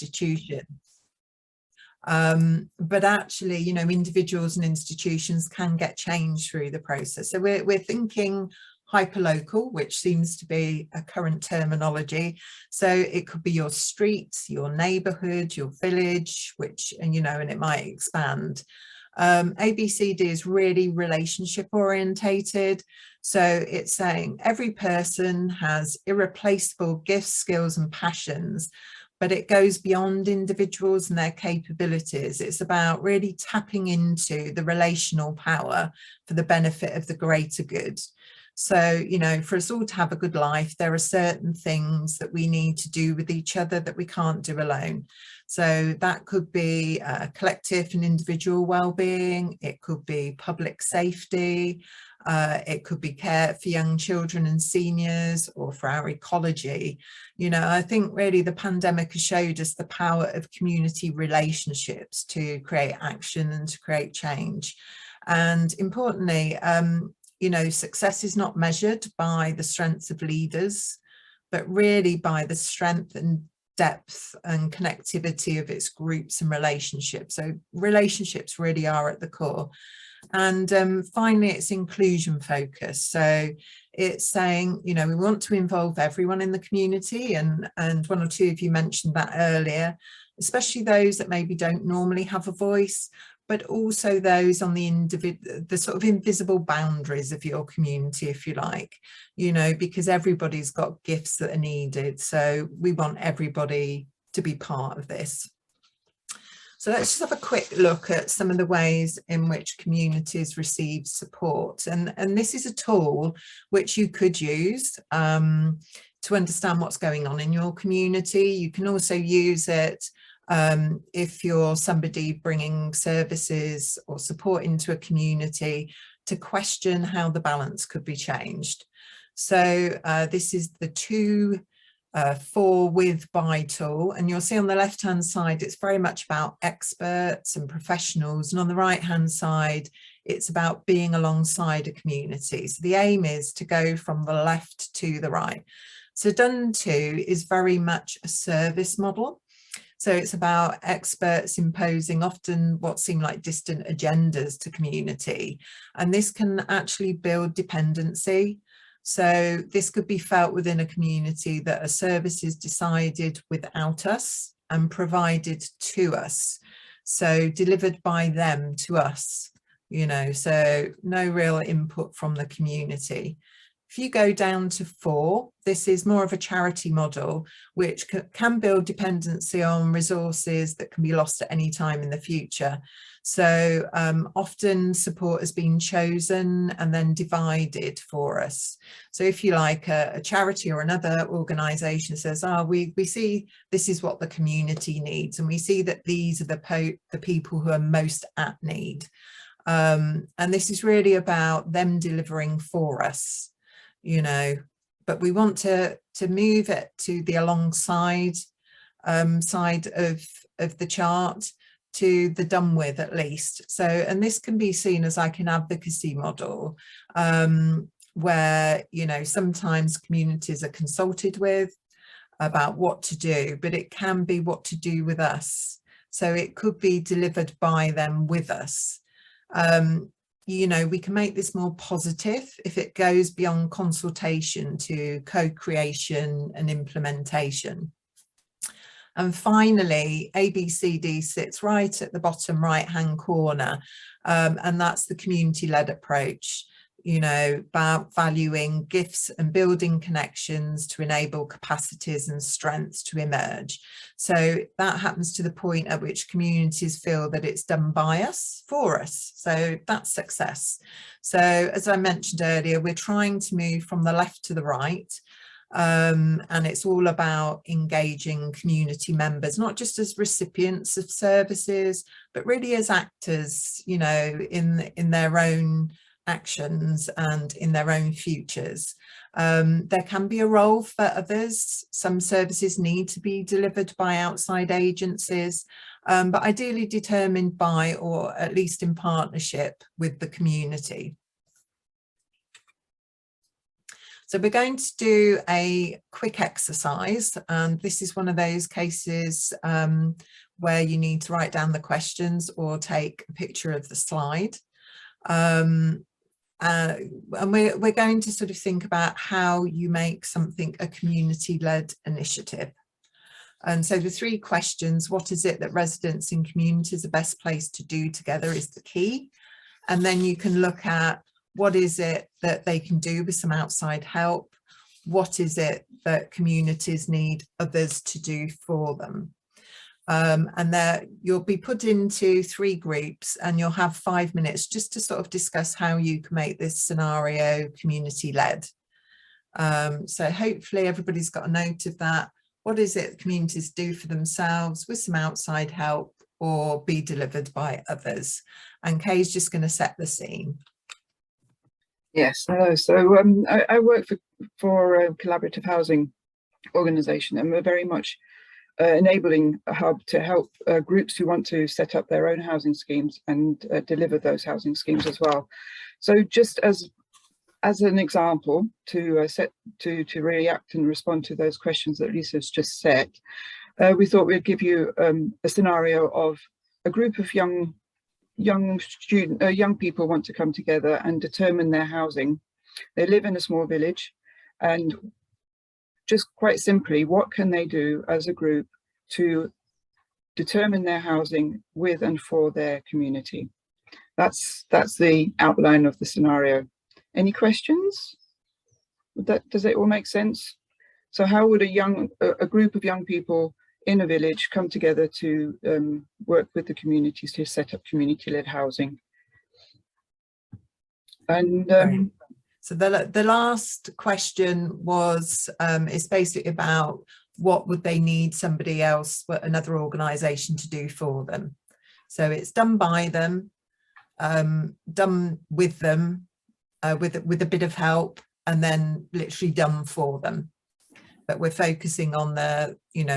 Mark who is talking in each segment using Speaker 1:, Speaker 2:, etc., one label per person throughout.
Speaker 1: institutions. But actually, you know, individuals and institutions can get change through the process. So we're thinking hyperlocal, which seems to be a current terminology. So it could be your street, your neighborhood, your village, which, and you know, and it might expand. ABCD is really relationship orientated. So it's saying every person has irreplaceable gifts, skills and passions, but it goes beyond individuals and their capabilities. It's about really tapping into the relational power for the benefit of the greater good. So, you know, for us all to have a good life, there are certain things that we need to do with each other that we can't do alone. So that could be collective and individual well-being. It could be public safety. It could be care for young children and seniors, or for our ecology. You know, I think really the pandemic has showed us the power of community relationships to create action and to create change. And importantly, you know, success is not measured by the strengths of leaders, but really by the strength and depth and connectivity of its groups and relationships. So relationships really are at the core. And finally, it's inclusion focused. So it's saying, you know, we want to involve everyone in the community, and one or two of you mentioned that earlier, especially those that maybe don't normally have a voice, but also those on the sort of invisible boundaries of your community, if you like, you know, because everybody's got gifts that are needed. So we want everybody to be part of this. So let's just have a quick look at some of the ways in which communities receive support. And this is a tool which you could use to understand what's going on in your community. You can also use it if you're somebody bringing services or support into a community, to question how the balance could be changed. So this is the 2 for, with, by tool, and you'll see on the left hand side it's very much about experts and professionals, and on the right hand side it's about being alongside a community. So the aim is to go from the left to the right. So done to is very much a service model. So it's about experts imposing often what seem like distant agendas to community, and this can actually build dependency. So this could be felt within a community that a service is decided without us and provided to us, so delivered by them to us, you know, so no real input from the community. If you go down to 4, this is more of a charity model, which can build dependency on resources that can be lost at any time in the future. So often support has been chosen and then divided for us. So if you like, a charity or another organisation says, oh, we see this is what the community needs, and we see that these are the people who are most at need. And this is really about them delivering for us, you know, but we want to move it to the alongside side of the chart, to the done with at least. So, and this can be seen as like an advocacy model, where, you know, sometimes communities are consulted with about what to do, but it can be what to do with us. So it could be delivered by them with us. You know, we can make this more positive if it goes beyond consultation to co-creation and implementation. And finally, ABCD sits right at the bottom right-hand corner, and that's the community-led approach, you know, about valuing gifts and building connections to enable capacities and strengths to emerge. So that happens to the point at which communities feel that it's done by us, for us. So that's success. So as I mentioned earlier, we're trying to move from the left to the right. And it's all about engaging community members, not just as recipients of services, but really as actors, you know, in their own actions and in their own futures. There can be a role for others. Some services need to be delivered by outside agencies, but ideally determined by, or at least in partnership with, the community. So we're going to do a quick exercise, and this is one of those cases where you need to write down the questions or take a picture of the slide. And we're going to sort of think about how you make something a community-led initiative. And so the 3 questions: what is it that residents in communities are best placed to do together, is the key. And then you can look at what is it that they can do with some outside help, what is it that communities need others to do for them. And there you'll be put into 3 groups, and you'll have 5 minutes just to sort of discuss how you can make this scenario community-led. So hopefully everybody's got a note of that. What is it communities do for themselves with some outside help or be delivered by others? And Kay's just going to set the scene.
Speaker 2: Yes, hello. So I work for a collaborative housing organisation, and we're very much enabling a hub to help groups who want to set up their own housing schemes and deliver those housing schemes as well. So just as an example to react and respond to those questions that Lisa's just set, we thought we'd give you a scenario of a group of young people want to come together and determine their housing. They live in a small village, and just quite simply, what can they do as a group to determine their housing with and for their community? That's the outline of the scenario. Any questions? Does it all make sense? So how would a group of young people in a village come together to work with the communities to set up community-led housing? And
Speaker 1: so the last question was is basically about what would they need somebody else, another organisation, to do for them. So it's done by them, done with them, with a bit of help, and then literally done for them. But we're focusing on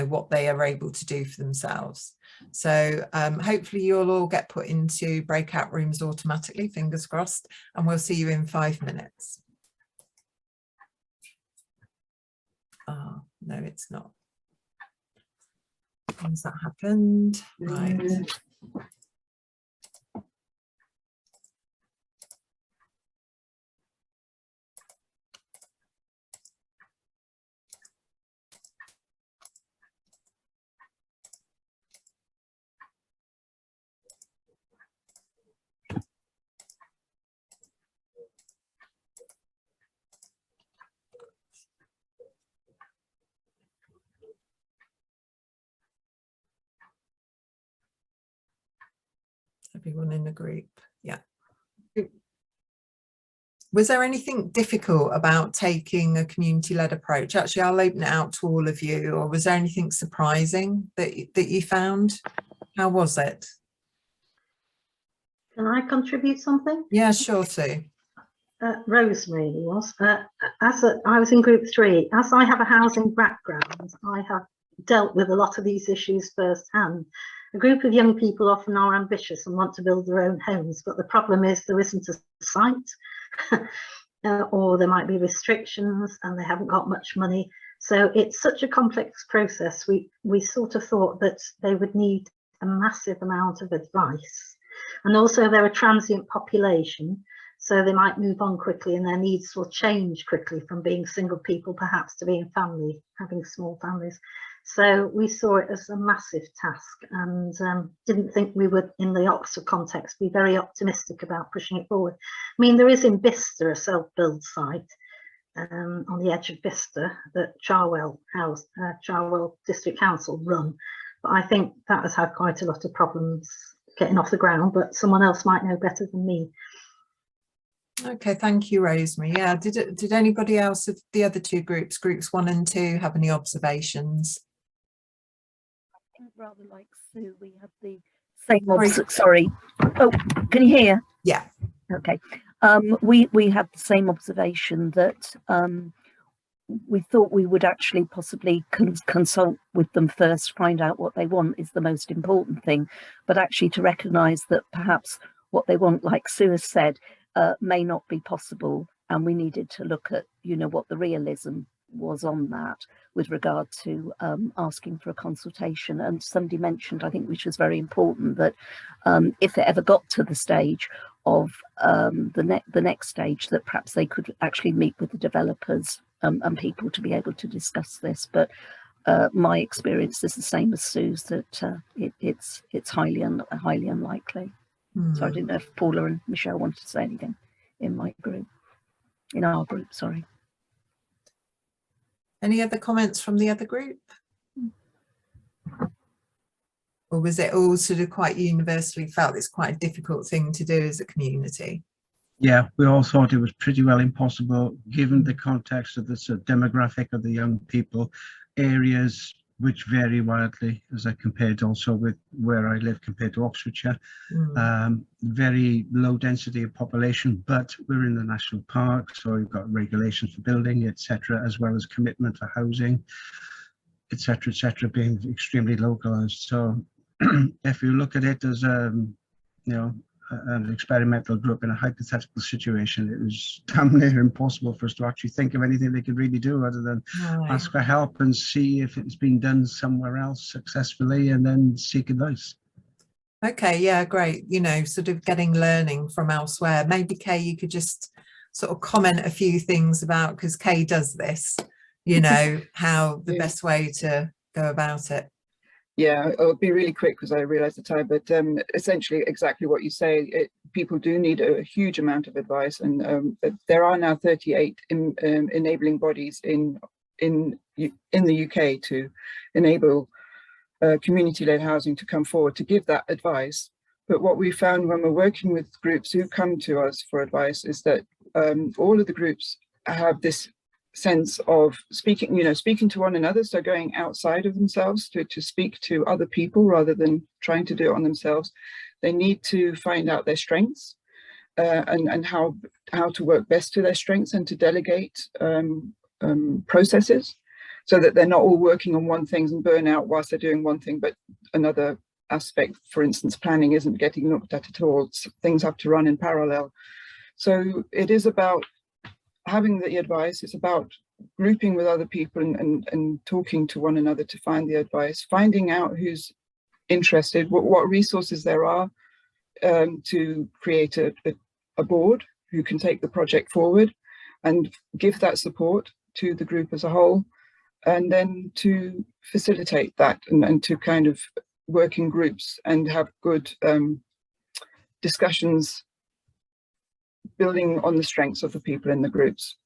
Speaker 1: what they are able to do for themselves. So hopefully you'll all get put into breakout rooms automatically, fingers crossed, and we'll see you in 5 minutes. Oh, no, it's not. Has that happened? Right. Everyone in the group, yeah. Was there anything difficult about taking a community-led approach? Actually, I'll open it out to all of you. Or was there anything surprising that you found? How was it?
Speaker 3: Can I contribute something?
Speaker 1: Yeah, sure, Sue.
Speaker 3: Rosemary was. I was in group 3. As I have a housing background, I have dealt with a lot of these issues firsthand. A group of young people often are ambitious and want to build their own homes, but the problem is there isn't a site or there might be restrictions and they haven't got much money. So it's such a complex process. We sort of thought that they would need a massive amount of advice. And also they're a transient population, so they might move on quickly and their needs will change quickly from being single people perhaps to being having small families. So we saw it as a massive task and didn't think we would, in the Oxford context, be very optimistic about pushing it forward. I mean, there is in Bicester a self-build site on the edge of Bicester that Charwell District Council run, but I think that has had quite a lot of problems getting off the ground, but someone else might know better than me.
Speaker 1: Okay, thank you, Rosemary. Yeah, did anybody else of the other 2 groups, groups 1 and 2, have any observations?
Speaker 4: Rather like Sue, we had the same sorry. Oh, can you hear?
Speaker 1: Yeah.
Speaker 4: Okay. We had the same observation that we thought we would actually possibly consult with them first, find out what they want is the most important thing, but actually to recognise that perhaps what they want, like Sue has said, may not be possible, and we needed to look at, you know, what the realism was on that with regard to asking for a consultation. And somebody mentioned, I think, which was very important, that if it ever got to the stage of the next stage, that perhaps they could actually meet with the developers and people to be able to discuss this. But my experience is the same as Sue's, that it's highly unlikely. So I didn't know if Paula and Michelle wanted to say anything in our group, sorry.
Speaker 1: Any other comments from the other group? Or was it all sort of quite universally felt it's quite a difficult thing to do as a community?
Speaker 5: Yeah, we all thought it was pretty well impossible, given the context of the sort of demographic of the young people, areas which vary wildly, as I compared also with where I live compared to Oxfordshire. Very low density of population, but we're in the national park, so we've got regulations for building, etc., as well as commitment for housing, etc., being extremely localized. So if you look at it as you know, an experimental group in a hypothetical situation, it was damn near impossible for us to actually think of anything they could really do other than ask for help and see if it's been done somewhere else successfully, and then seek advice.
Speaker 1: Okay, yeah, great. You know, sort of getting learning from elsewhere. Maybe Kay, you could just sort of comment a few things about, because Kay does this, you know, how the best way to go about it.
Speaker 2: Yeah, I'll be really quick because I realise the time, but essentially exactly what you say, people do need a huge amount of advice, and there are now 38 enabling bodies in the UK to enable community-led housing to come forward to give that advice. But what we found when we're working with groups who come to us for advice is that all of the groups have this sense of speaking, you know, speaking to one another, so going outside of themselves to speak to other people rather than trying to do it on themselves. They need to find out their strengths and how to work best to their strengths, and to delegate processes so that they're not all working on one thing and burn out whilst they're doing one thing, but another aspect, for instance, planning, isn't getting looked at all. Things have to run in parallel. So it is about having the advice, it's about grouping with other people and talking to one another to find the advice, finding out who's interested, what resources there are to create a board who can take the project forward and give that support to the group as a whole, and then to facilitate that and to kind of work in groups and have good discussions, building on the strengths of the people in the groups.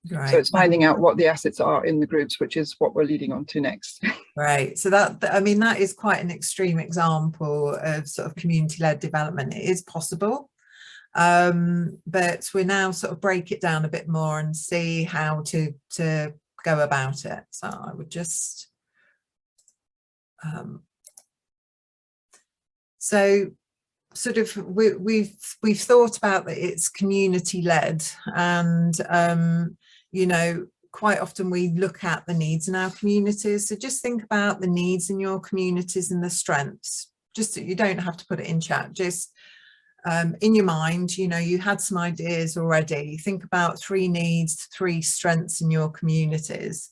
Speaker 2: Right. So it's finding out what the assets are in the groups, which is what we're leading on to next.
Speaker 1: Right. So that, I mean, that is quite an extreme example of sort of community-led development. It is possible, but we now sort of break it down a bit more and see how to go about it. So I would just so sort of we've thought about that it's community led, and you know, quite often we look at the needs in our communities. So just think about the needs in your communities and the strengths. Just, you don't have to put it in chat, just in your mind, you know, you had some ideas already. Think about 3 needs, 3 strengths in your communities.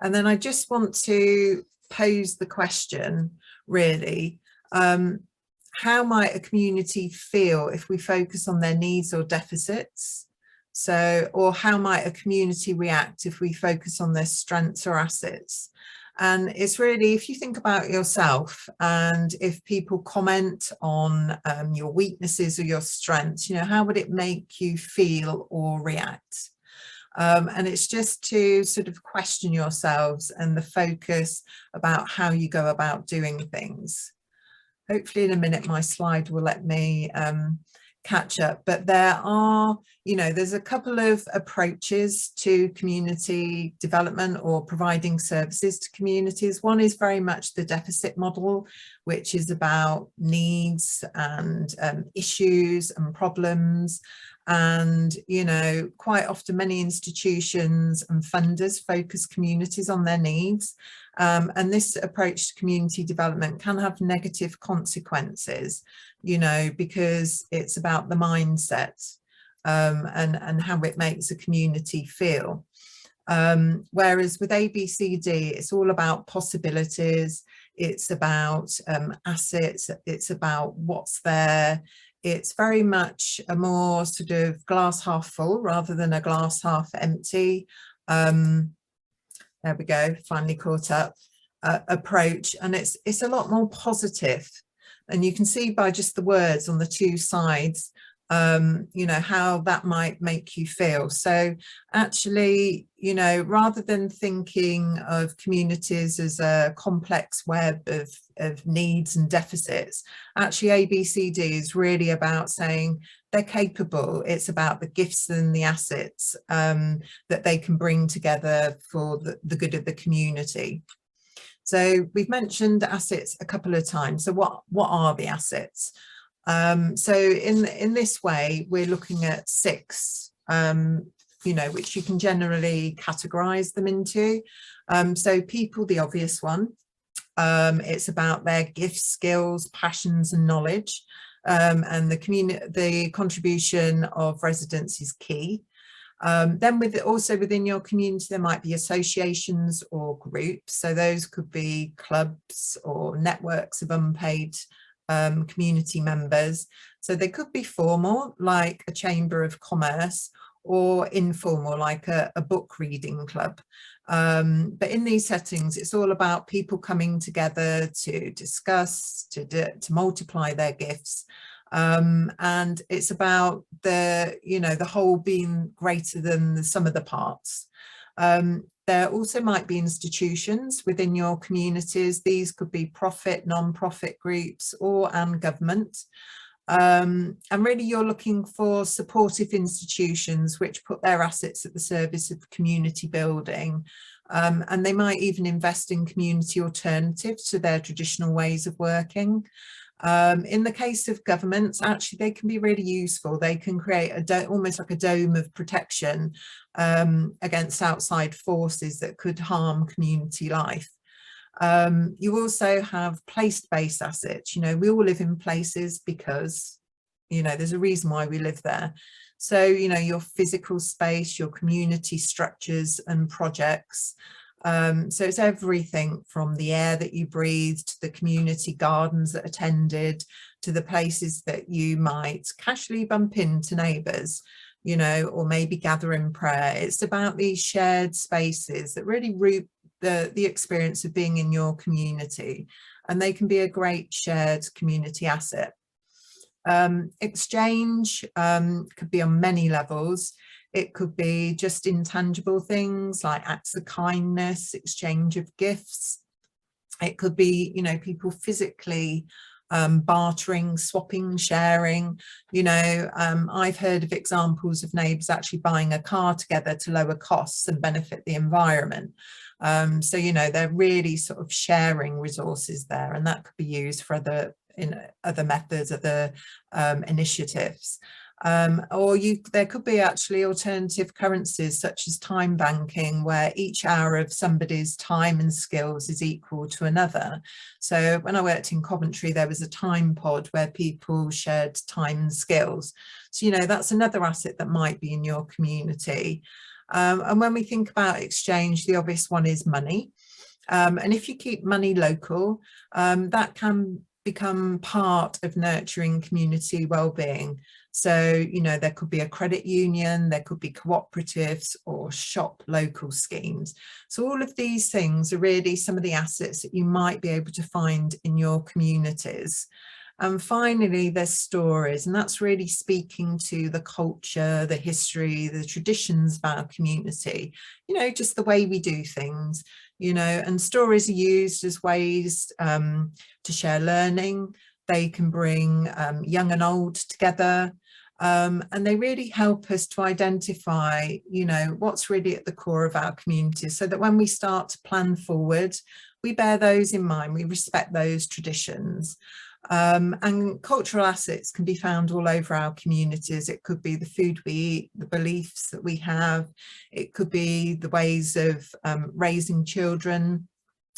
Speaker 1: And then I just want to pose the question, really, how might a community feel if we focus on their needs or deficits? So, or how might a community react if we focus on their strengths or assets? And it's really, if you think about yourself, and if people comment on your weaknesses or your strengths, you know, how would it make you feel or react? And it's just to sort of question yourselves and the focus about how you go about doing things. Hopefully in a minute my slide will let me catch up, but there are, you know, there's a couple of approaches to community development or providing services to communities. One is very much the deficit model, which is about needs and issues and problems, And, you know, quite often many institutions and funders focus communities on their needs. And this approach to community development can have negative consequences, you know, because it's about the mindset and how it makes a community feel. Whereas with ABCD, it's all about possibilities, it's about assets, it's about what's there. It's very much a more sort of glass half full rather than a glass half empty. There we go, finally caught up, approach. And it's a lot more positive. And you can see by just the words on the two sides, you know, how that might make you feel. So actually, you know, rather than thinking of communities as a complex web of needs and deficits, actually ABCD is really about saying they're capable. It's about the gifts and the assets that they can bring together for the good of the community. So we've mentioned assets a couple of times. So what are the assets? So in this way, we're looking at 6, you know, which you can generally categorize them into. So people, the obvious one. It's about their gifts, skills, passions and knowledge. And the contribution of residents is key. Then also within your community, there might be associations or groups. So those could be clubs or networks of unpaid community members. So they could be formal, like a chamber of commerce, or informal, like a book reading club. But in these settings, it's all about people coming together to discuss, to multiply their gifts. And it's about you know, the whole being greater than the sum of the parts. There also might be institutions within your communities. These could be profit, non-profit groups and government. And really you're looking for supportive institutions which put their assets at the service of community building. And they might even invest in community alternatives to their traditional ways of working. In the case of governments, actually, they can be really useful. They can create almost like a dome of protection against outside forces that could harm community life. You also have place-based assets. You know, we all live in places because, you know, there's a reason why we live there. So, you know, your physical space, your community structures and projects. So it's everything from the air that you breathe, to the community gardens that attended, to the places that you might casually bump into neighbours, you know, or maybe gather in prayer. It's about these shared spaces that really root the experience of being in your community, and they can be a great shared community asset. Exchange could be on many levels. It could be just intangible things like acts of kindness, exchange of gifts. It could be, you know, people physically bartering, swapping, sharing. You know, I've heard of examples of neighbours actually buying a car together to lower costs and benefit the environment. So, you know, they're really sort of sharing resources there, and that could be used for other methods, other initiatives. There could be actually alternative currencies such as time banking, where each hour of somebody's time and skills is equal to another. So when I worked in Coventry, there was a time pod where people shared time and skills. So, you know, that's another asset that might be in your community. And when we think about exchange, the obvious one is money. And if you keep money local, that can become part of nurturing community well-being. So, you know, there could be a credit union, there could be cooperatives or shop local schemes. So all of these things are really some of the assets that you might be able to find in your communities. And finally, there's stories, and that's really speaking to the culture, the history, the traditions of our community, you know, just the way we do things, you know, and stories are used as ways to share learning. They can bring young and old together, and they really help us to identify, you know, what's really at the core of our community, so that when we start to plan forward, we bear those in mind, we respect those traditions. And cultural assets can be found all over our communities. It could be the food we eat, the beliefs that we have. It could be the ways of raising children.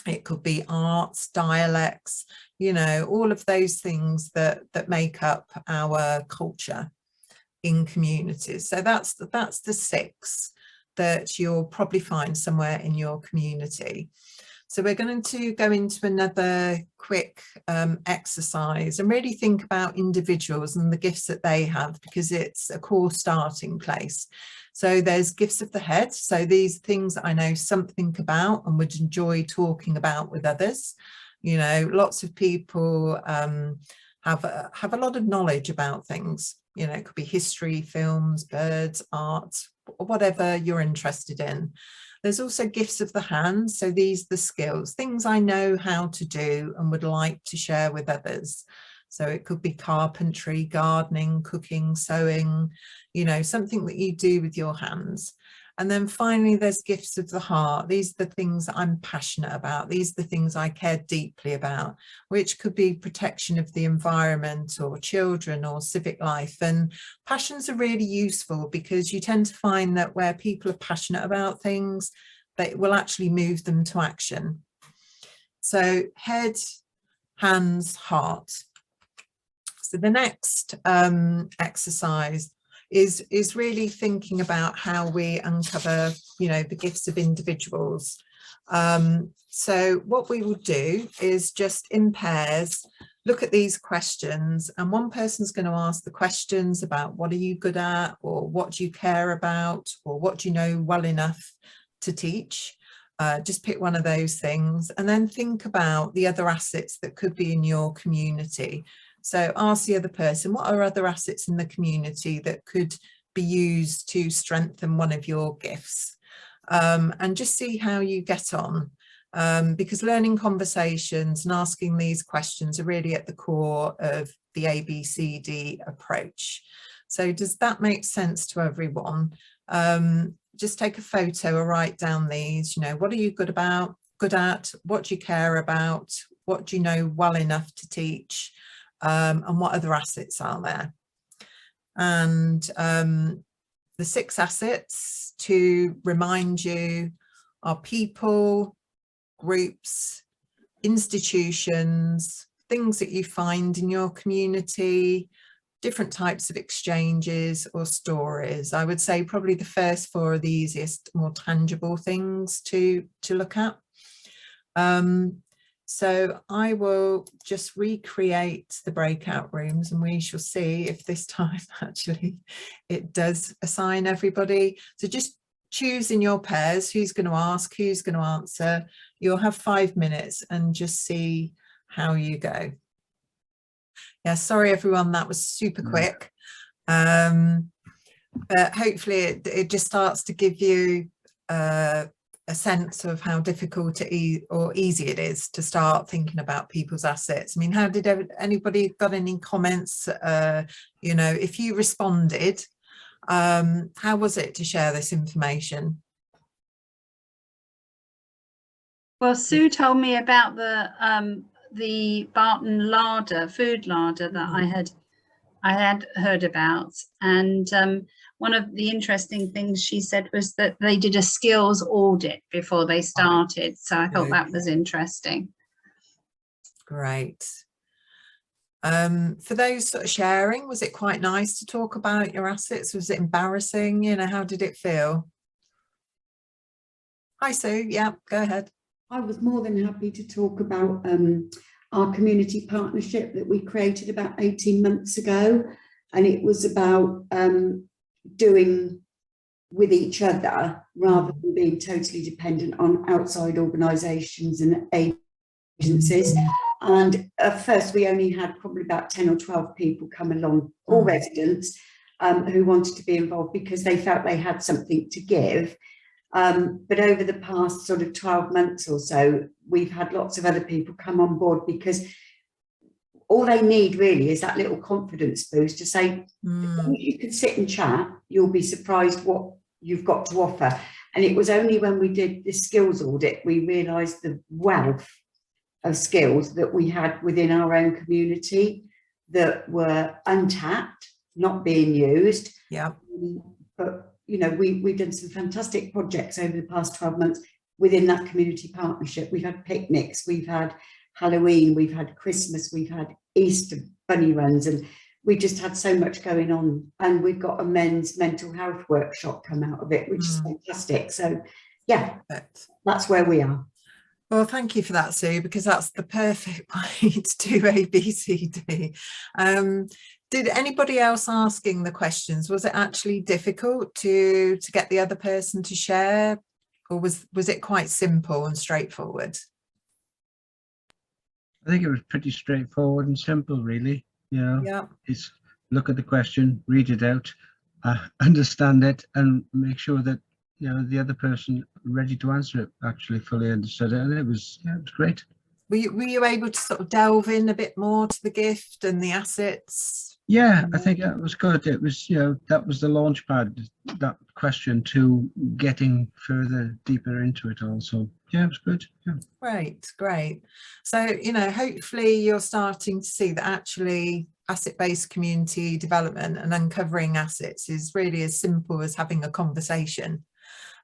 Speaker 1: It could be arts, dialects, you know, all of those things that make up our culture in communities. So that's the 6 that you'll probably find somewhere in your community. So we're going to go into another quick exercise and really think about individuals and the gifts that they have, because it's a core starting place. So there's gifts of the head. So these things I know something about and would enjoy talking about with others. You know, lots of people have a lot of knowledge about things. You know, it could be history, films, birds, art, whatever you're interested in. There's also gifts of the hand. So these are the skills, things I know how to do and would like to share with others. So it could be carpentry, gardening, cooking, sewing, you know, something that you do with your hands. And then finally, there's gifts of the heart. These are the things that I'm passionate about. These are the things I care deeply about, which could be protection of the environment or children or civic life. And passions are really useful because you tend to find that where people are passionate about things, they will actually move them to action. So head, hands, heart. So the next exercise is really thinking about how we uncover, you know, the gifts of individuals. So what we will do is just in pairs, look at these questions, and one person's going to ask the questions about what are you good at, or what do you care about, or what do you know well enough to teach. Just pick one of those things and then think about the other assets that could be in your community. So ask the other person, what are other assets in the community that could be used to strengthen one of your gifts? And just see how you get on, because learning conversations and asking these questions are really at the core of the ABCD approach. So does that make sense to everyone? Just take a photo or write down these, you know, what are you good at, what do you care about, what do you know well enough to teach? And what other assets are there? And the 6 assets to remind you are people, groups, institutions, things that you find in your community, different types of exchanges or stories. I would say probably the first 4 are the easiest, more tangible things to look at. So I will just recreate the breakout rooms and we shall see if this time actually it does assign everybody. So just choose in your pairs who's going to ask, who's going to answer. You'll have 5 minutes and just see how you go. Yeah, sorry everyone, that was super quick. But hopefully it just starts to give you a sense of how difficult or easy it is to start thinking about people's assets. I mean, how did anybody got any comments? You know, if you responded, how was it to share this information?
Speaker 6: Well, Sue told me about the Barton larder, food larder that I had heard about, and one of the interesting things she said was that they did a skills audit before they started. So I thought that was interesting.
Speaker 1: Great. For those sort of sharing, was it quite nice to talk about your assets? Was it embarrassing? You know, how did it feel? Hi, Sue. Yeah, go ahead.
Speaker 7: I was more than happy to talk about our community partnership that we created about 18 months ago. And it was about doing with each other rather than being totally dependent on outside organisations and agencies. And at first we only had probably about 10 or 12 people come along, all residents who wanted to be involved because they felt they had something to give. But over the past sort of 12 months or so, we've had lots of other people come on board because all they need really is that little confidence boost to say, you can sit and chat, you'll be surprised what you've got to offer. And it was only when we did the skills audit, we realised the wealth of skills that we had within our own community that were untapped, not being used.
Speaker 1: Yeah.
Speaker 7: But, you know, we've done some fantastic projects over the past 12 months within that community partnership. We've had picnics, we've had Halloween, we've had Christmas, we've had Easter bunny runs, and we just had so much going on. And we've got a men's mental health workshop come out of it, which is fantastic. So yeah, that's where we are.
Speaker 1: Well, thank you for that, Sue, because that's the perfect way to do ABCD. Did anybody else asking the questions, was it actually difficult to get the other person to share, or was it quite simple and straightforward?
Speaker 5: I think it was pretty straightforward and simple, really. You know,
Speaker 1: yeah.
Speaker 5: It's look at the question, read it out, understand it, and make sure that, you know, the other person ready to answer it actually fully understood it. And it was great. Were
Speaker 1: you able to sort of delve in a bit more to the gift and the assets?
Speaker 5: Yeah, I think that was good. It was, you know, that was the launch pad, that question, to getting further deeper into it also. Yeah, it was good. Yeah.
Speaker 1: Great. So, you know, hopefully you're starting to see that actually asset-based community development and uncovering assets is really as simple as having a conversation.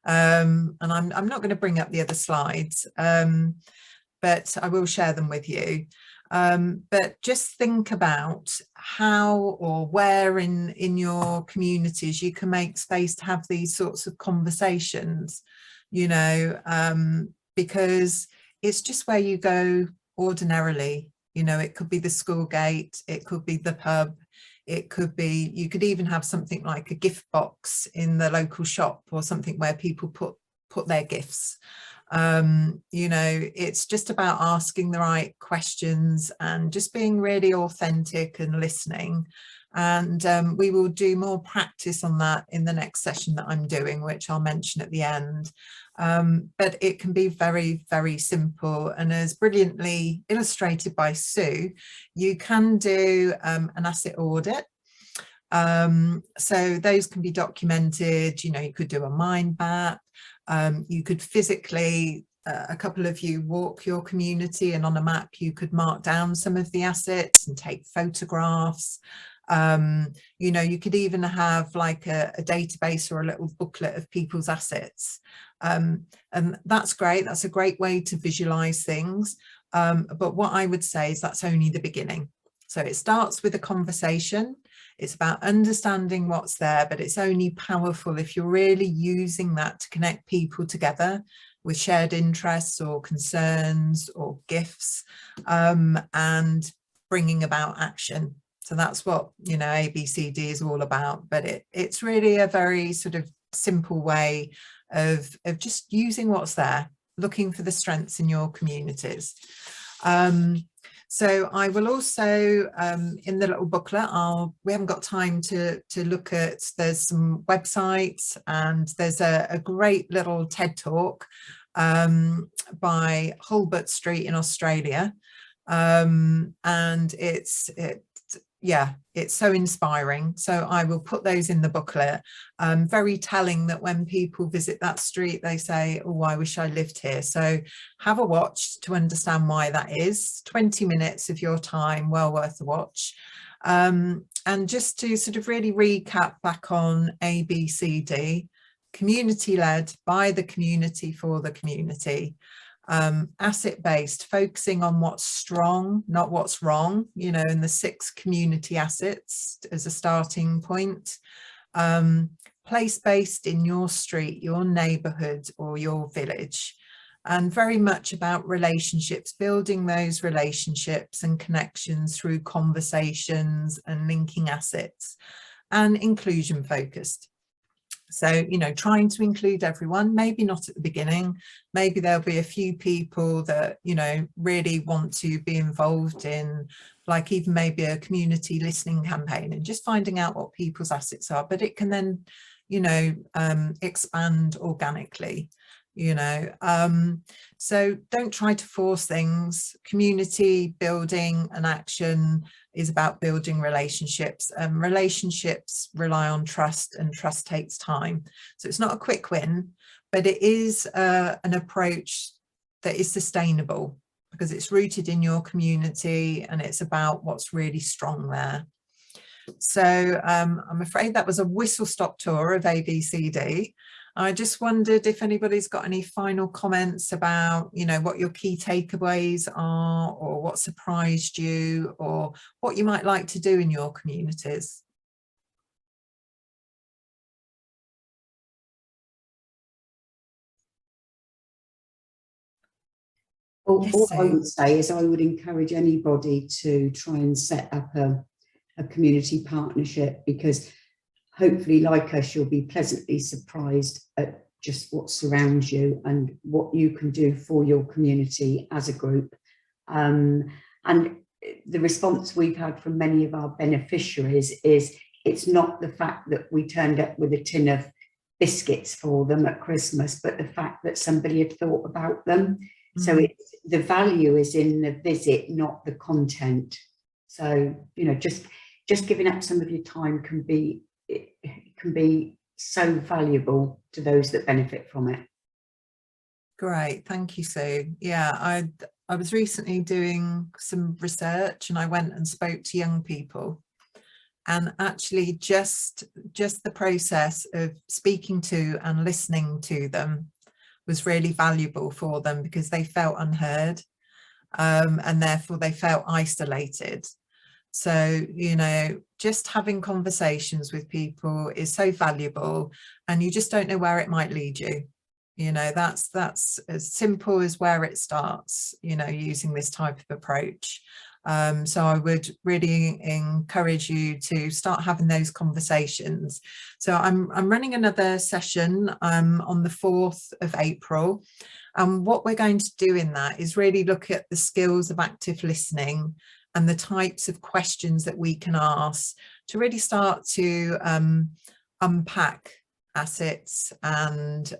Speaker 1: And I'm not going to bring up the other slides, but I will share them with you. But just think about how or where in your communities you can make space to have these sorts of conversations, you know, because it's just where you go ordinarily. You know, it could be the school gate, it could be the pub, it could be, you could even have something like a gift box in the local shop or something where people put their gifts. You know, it's just about asking the right questions and just being really authentic and listening. And we will do more practice on that in the next session that I'm doing, which I'll mention at the end. But it can be very, very simple, and as brilliantly illustrated by Sue, you can do an asset audit. So those can be documented. You know, you could do a mind map. You could physically, a couple of you walk your community, and on a map you could mark down some of the assets and take photographs. You know, you could even have like a database or a little booklet of people's assets. And that's great. That's a great way to visualize things. But what I would say is that's only the beginning. So it starts with a conversation. It's about understanding what's there, but it's only powerful if you're really using that to connect people together with shared interests or concerns or gifts, and bringing about action. So that's what, you know, ABCD is all about, but it's really a very sort of simple way of just using what's there, looking for the strengths in your communities. So I will also, in the little booklet, we haven't got time to look at, there's some websites, and there's a great little TED talk by Hulbert Street in Australia. And it's so inspiring. So I will put those in the booklet. Very telling that when people visit that street, they say, oh, I wish I lived here. So have a watch to understand why that is. 20 minutes of your time, well worth a watch. And just to sort of really recap back on ABCD, community-led, by the community, for the community. Asset-based, focusing on what's strong, not what's wrong, you know, in the 6 community assets as a starting point. Place-based in your street, your neighbourhood or your village, and very much about relationships, building those relationships and connections through conversations and linking assets, and inclusion focused. So, you know, trying to include everyone, maybe not at the beginning, maybe there'll be a few people that, you know, really want to be involved in, like even maybe a community listening campaign, and just finding out what people's assets are, but it can then, you know, expand organically, you know. So don't try to force things. Community building and action is about building relationships, and relationships rely on trust, and trust takes time. So it's not a quick win, but it is an approach that is sustainable. because it's rooted in your community and it's about what's really strong there. So I'm afraid that was a whistle-stop tour of ABCD. I just wondered if anybody's got any final comments about, you know, what your key takeaways are, or what surprised you, or what you might like to do in your communities.
Speaker 7: All
Speaker 1: Yes,
Speaker 7: I would say is I would encourage anybody to try and set up a community partnership, because hopefully, like us, you'll be pleasantly surprised at just what surrounds you and what you can do for your community as a group. And the response we've had from many of our beneficiaries is it's not the fact that we turned up with a tin of biscuits for them at Christmas, but the fact that somebody had thought about them. So the value is in the visit, not the content. So, you know, just giving up some of your time can be so valuable to those that benefit from it.
Speaker 1: Great, thank you, Sue. Yeah, I was recently doing some research and I went and spoke to young people, and actually just the process of speaking to and listening to them was really valuable for them, because they felt unheard, and therefore they felt isolated. So, you know, just having conversations with people is so valuable, and you just don't know where it might lead you. You know, that's as simple as where it starts, you know, using this type of approach. So I would really encourage you to start having those conversations. So I'm running another session on the 4th of April. And what we're going to do in that is really look at the skills of active listening and the types of questions that we can ask to really start to unpack assets and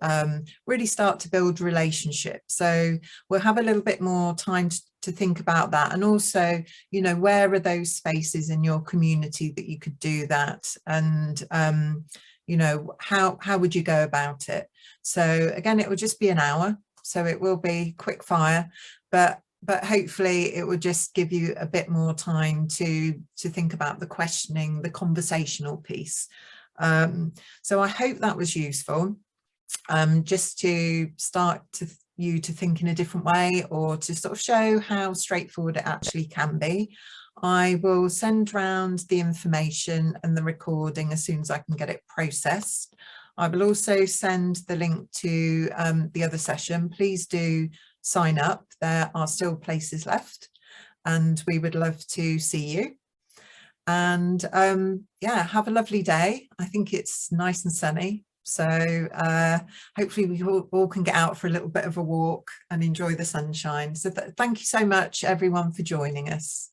Speaker 1: really start to build relationships. So we'll have a little bit more time to think about that, and also, you know, where are those spaces in your community that you could do that, and you know, how would you go about it? So again, it will just be an hour, so it will be quick fire, but hopefully it will just give you a bit more time to think about the questioning, the conversational piece. So I hope that was useful, just to start you to think in a different way, or to sort of show how straightforward it actually can be. I will send round the information and the recording as soon as I can get it processed. I will also send the link to the other session. Please do sign up. There are still places left, and we would love to see you. And yeah, have a lovely day. I think it's nice and sunny, so hopefully we all can get out for a little bit of a walk and enjoy the sunshine. So thank you so much everyone for joining us.